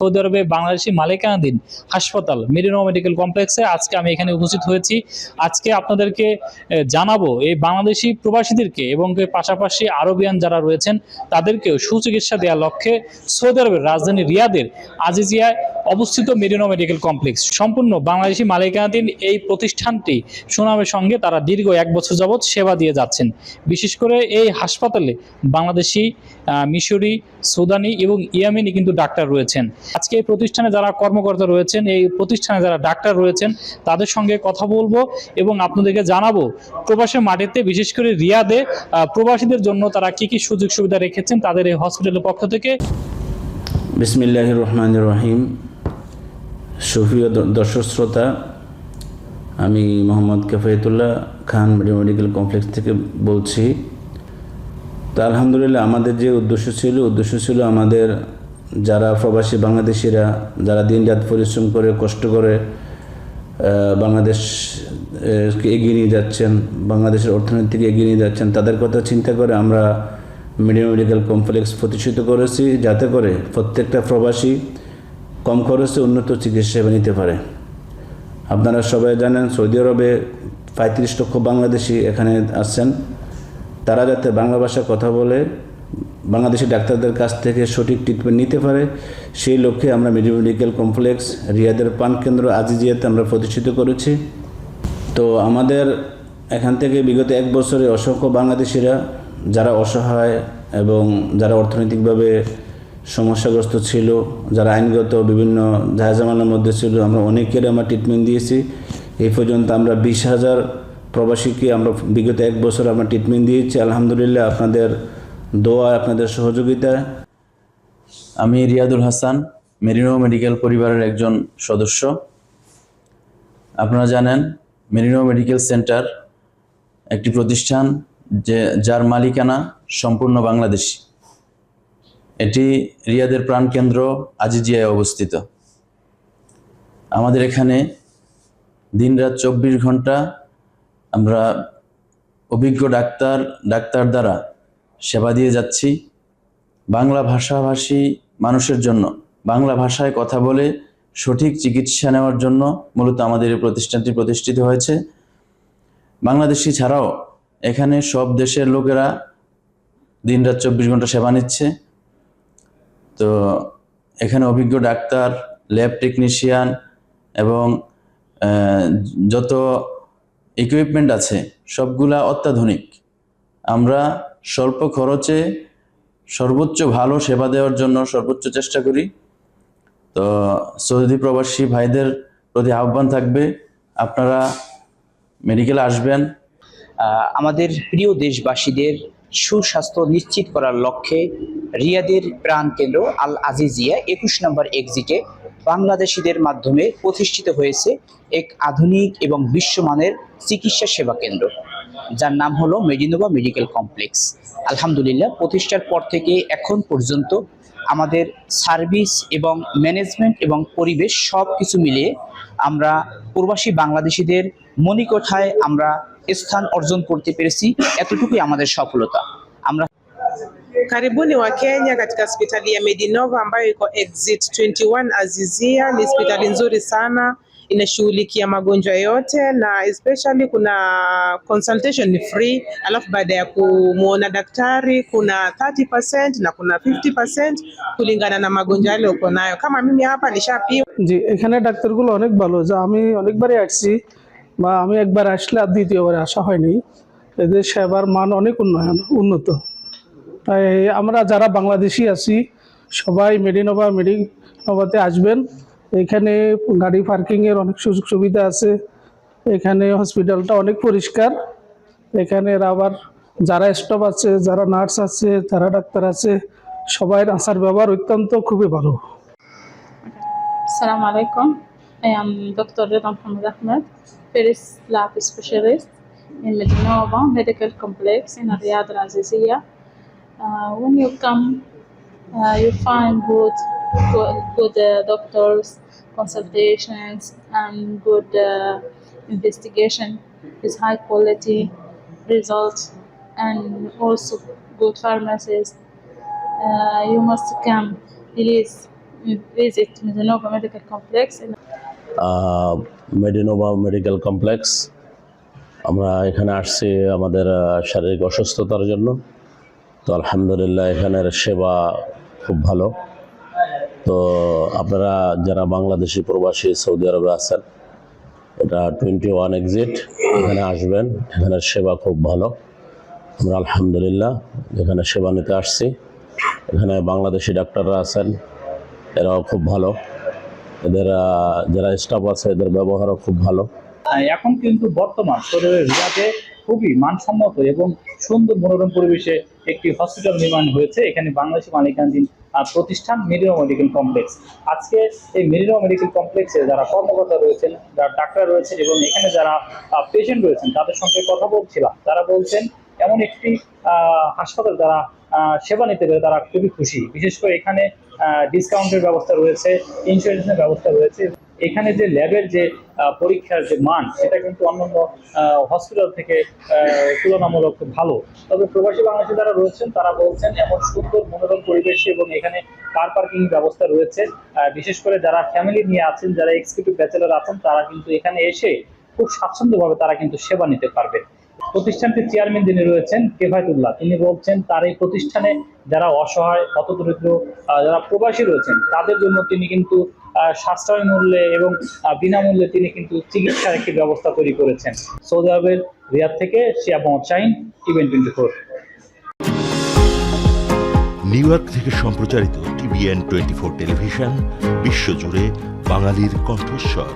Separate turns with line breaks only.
Saudi আরবে বাংলাদেশি মালিকানাধীন হাসপাতাল মেরিনো মেডিকেল কমপ্লেক্সে আজকে আমি এখানে উপস্থিত হয়েছি। আজকে আপনাদেরকে জানাবো এই বাংলাদেশি প্রবাসীদেরকে এবং পাশাপাশি আরবিয়ান যারা রয়েছেন তাদেরকেও সুচিকিৎসা দেওয়ার লক্ষ্যে সৌদি আরবের রাজধানী রিয়াদের আজিজিয়ায় অবস্থিত মেরিনো মেডিকেল কমপ্লেক্স সম্পূর্ণ বাংলাদেশি মালিকানাধীন এই প্রতিষ্ঠানটি সুনামের সঙ্গে তারা দীর্ঘ 1 বছর যাবৎ সেবা দিয়ে যাচ্ছেন। বিশেষ করে এই হাসপাতালে বাংলাদেশি, মিশরি, সুদানি এবং ইয়ামেনি কিন্তু ডাক্তার রয়েছেন। আজকে এই প্রতিষ্ঠানে যারা কর্মকর্তা রয়েছেন, এই প্রতিষ্ঠানে যারা ডাক্তার রয়েছেন তাদের সঙ্গে কথা বলবো এবং আপনাদেরকে জানাবো প্রবাসের মাটিতে বিশেষ করে রিয়াদে প্রবাসীদের জন্য তারা কি কি সুযোগ সুবিধা রেখেছেন তাদের এই হসপিটালের পক্ষ থেকে।
বিসমিল্লাহির রহমানির রহিম। সুপ্রিয় দর্শক শ্রোতা, আমি মোহাম্মদ কিফায়েতুল্লাহ খান মেডিকেল কমপ্লেক্স থেকে বলছি। তো আলহামদুলিল্লাহ আমাদের যে উদ্দেশ্য ছিল আমাদের যারা প্রবাসী বাংলাদেশিরা যারা দিনরাত পরিশ্রম করে কষ্ট করে বাংলাদেশকে এগিয়ে নিয়ে যাচ্ছেন, বাংলাদেশের অর্থনীতিকে এগিয়ে নিয়ে যাচ্ছেন, তাদের কথা চিন্তা করে আমরা মেডিকেল কমপ্লেক্স প্রতিষ্ঠিত করেছি, যাতে করে প্রত্যেকটা প্রবাসী কম খরচে উন্নত চিকিৎসা সেবা নিতে পারে। আপনারা সবাই জানেন সৌদি আরবে 35 লক্ষ বাংলাদেশি এখানে আসছেন। তারা যাতে বাংলা ভাষায় কথা বলে বাংলাদেশি ডাক্তারদের কাছ থেকে সঠিক ট্রিটমেন্ট নিতে পারে, সেই লক্ষ্যে আমরা মেডিকেল কমপ্লেক্স রিয়াদের প্রাণকেন্দ্র আজিজিয়াতে আমরা প্রতিষ্ঠিত করেছি। তো আমাদের এখান থেকে বিগত 1 বছরে অসংখ্য বাংলাদেশিরা যারা অসহায় এবং যারা অর্থনৈতিকভাবে সমস্যাগ্রস্ত ছিল, যারা আইনগত বিভিন্ন ঝামেলার মধ্যে ছিল, আমরা অনেকের আমরা ট্রিটমেন্ট দিয়েছি। এই পর্যন্ত আমরা 20,000 প্রবাসীকে আমরা বিগত 1 বছর আমরা ট্রিটমেন্ট দিয়েছি। আলহামদুলিল্লাহ আপনাদের দোয়া, আপনাদের সহযোগিতায়।
আমি রিয়াদুল হাসান, মেরিনো মেডিকেল পরিবারের একজন সদস্য। আপনারা জানেন মেরিনো মেডিকেল সেন্টার একটি প্রতিষ্ঠান যার মালিকানা সম্পূর্ণ বাংলাদেশি। এটি রিয়াদের প্রাণকেন্দ্র আজিজিয়ায় অবস্থিত। আমাদের এখানে দিনরাত 24 ঘন্টা আমরা অভিজ্ঞ ডাক্তার দ্বারা সেবা দিয়ে যাচ্ছি। বাংলা ভাষাভাষী মানুষের জন্য বাংলা ভাষায় কথা বলে সঠিক চিকিৎসা নেওয়ার জন্য মূলত আমাদের এই প্রতিষ্ঠানটি প্রতিষ্ঠিত হয়েছে। বাংলাদেশি ছাড়াও এখানে সব দেশের লোকেরা দিনরাত 24 ঘন্টা সেবা নিচ্ছে। তো এখানে অভিজ্ঞ ডাক্তার, ল্যাব টেকনিশিয়ান এবং যত ইকুইপমেন্ট আছে সবগুলা অত্যাধুনিক। আমরা স্বল্প খরচে সর্বোচ্চ ভালো সেবা দেওয়ার জন্য সর্বোচ্চ চেষ্টা করি। তো সৌদি প্রবাসী ভাইদের প্রতি আহ্বান থাকবে, আপনারা মেডিকেলে আসবেন।
আমাদের প্রিয় দেশবাসীদের সুস্বাস্থ্য নিশ্চিত করার লক্ষ্যে রিয়াদের প্রাণকেন্দ্র আল আজিজিয়া 21 নম্বর এক্সিটে বাংলাদেশিদের মাধ্যমে প্রতিষ্ঠিত হয়েছে এক আধুনিক এবং বিশ্বমানের চিকিৎসা সেবা কেন্দ্র, যার নাম হলো মেডিনোভা মেডিকেল কমপ্লেক্স। আলহামদুলিল্লাহ প্রতিষ্ঠার পর থেকে এখন পর্যন্ত আমাদের সার্ভিস এবং ম্যানেজমেন্ট এবং পরিবেশ সব কিছু মিলিয়ে আমরা প্রবাসী বাংলাদেশিদের মনিকোঠায় আমরা স্থান অর্জন করতে পেরেছি। এতটুকুই আমাদের সফলতা। আমরা
Karibuni wa Kenya katika hospitali ya Medinova ambayo iko exit 21 Azizia. Ni hospitali nzuri sana, inashughulikia magonjwa yote na especially kuna consultation ni free, alafu baada ya kumuona daktari kuna 30% na kuna 50% kulingana na magonjwa yale uko nayo. Kama mimi hapa nishapima।
জি, এখানে ডাক্তারগুলো অনেক ভালো। যা আমি অনেকবারই আসছি বা আমি একবার আসলে আর দ্বিতীয়বার আসা হয়নি। এদের সেবার মান অনেক উন্নত। তাই আমরা যারা বাংলাদেশি আছি সবাই মেডিনোভাতে আসবেন। এখানে গাড়ি পার্কিংয়ের অনেক সুযোগ সুবিধা আছে। এখানে হসপিটালটা অনেক পরিষ্কার। এখানে আবার যারা স্টাফ আছে, যারা নার্স আছে, যারা ডাক্তার আছে, সবাই আচার ব্যবহার অত্যন্ত খুবই ভালো।
Assalamu alaikum. I am Dr. Rida Mohammed Ahmed, first lab specialist in Medinova Medical Complex in Riyadh Al Azizia. When you come, you find good doctors, consultations, and good investigation with high quality results, and also good pharmacies. You must come, please. visit Medinova Medical Complex.
Medinova medical complex. আমরা এখানে আসছি আমাদের শারীরিক অসুস্থতার জন্য। তো আলহামদুলিল্লাহ এখানের সেবা খুব ভালো। তো আপনারা যারা বাংলাদেশি প্রবাসী সৌদি আরবে আছেন, এটা 21 এক্সিট, এখানে আসবেন। এখানের সেবা খুব ভালো। আমরা আলহামদুলিল্লাহ এখানে সেবা নিতে আসছি। এখানে বাংলাদেশি ডাক্তাররা আছেন, এরাও খুব ভালো। এদের যারা স্টাফ আছে এদের ব্যবহারও খুব ভালো।
এখন কিন্তু বর্তমান সৌদির রিয়াদে খুবই মানসম্মত এবং সুন্দর মনোরম পরিবেশে একটি হসপিটাল নির্মাণ হয়েছে। এখানে বাংলাদেশি মালিকানাধীন প্রতিষ্ঠান মেডিনোভা মেডিকেল কমপ্লেক্স। আজকে এই মেডিনোভা মেডিকেল কমপ্লেক্সে যারা কর্মকর্তা রয়েছেন, যারা ডাক্তার রয়েছেন এবং এখানে যারা পেশেন্ট রয়েছেন তাদের সঙ্গে কথা বলছিলাম। তারা বলছেন এমন একটি হাসপাতাল যারা সেবা নিতে পেরে তারা খুবই খুশি। বিশেষ করে এখানে ডিসকাউন্টের ব্যবস্থা রয়েছে, ইন্স্যুরেন্সের ব্যবস্থা রয়েছে। এখানে যে ল্যাবের যে পরীক্ষার যে মান সেটা কিন্তু অন্যান্য হসপিটাল থেকে তুলনামূলক ভালো। তবে প্রবাসী বাংলাদেশি যারা রয়েছেন তারা বলছেন এমন সুন্দর মনোরম পরিবেশে এবং এখানে কার পার্কিং ব্যবস্থা রয়েছে। বিশেষ করে যারা ফ্যামিলি নিয়ে আছেন, যারা এক্সিকিউটিভ ব্যাচেলর আছেন, তারা কিন্তু এখানে এসে খুব স্বাচ্ছন্দ্যভাবে তারা কিন্তু সেবা নিতে পারবে। প্রতিষ্ঠানটির চেয়ারম্যান যিনি রয়েছেন কেফায়েতুল্লাহ, তিনি বলছেন তার এই প্রতিষ্ঠানে যারা অসহায়, হতদরিদ্র, যারা প্রবাসী রয়েছেন তাদের জন্য তিনি কিন্তু সাশ্রয় মূল্যে এবং বিনামূল্যে তিনি কিন্তু চিকিৎসার একটি ব্যবস্থা তৈরি করেছেন। সৌদি আরবের রিয়াদ থেকে Shia Mohammad Shahin, TVN 24।
New York থেকে সম্প্রচারিত টিভিএন 24 টেলিভিশন বিশ্বজুড়ে বাঙালির কণ্ঠস্বর।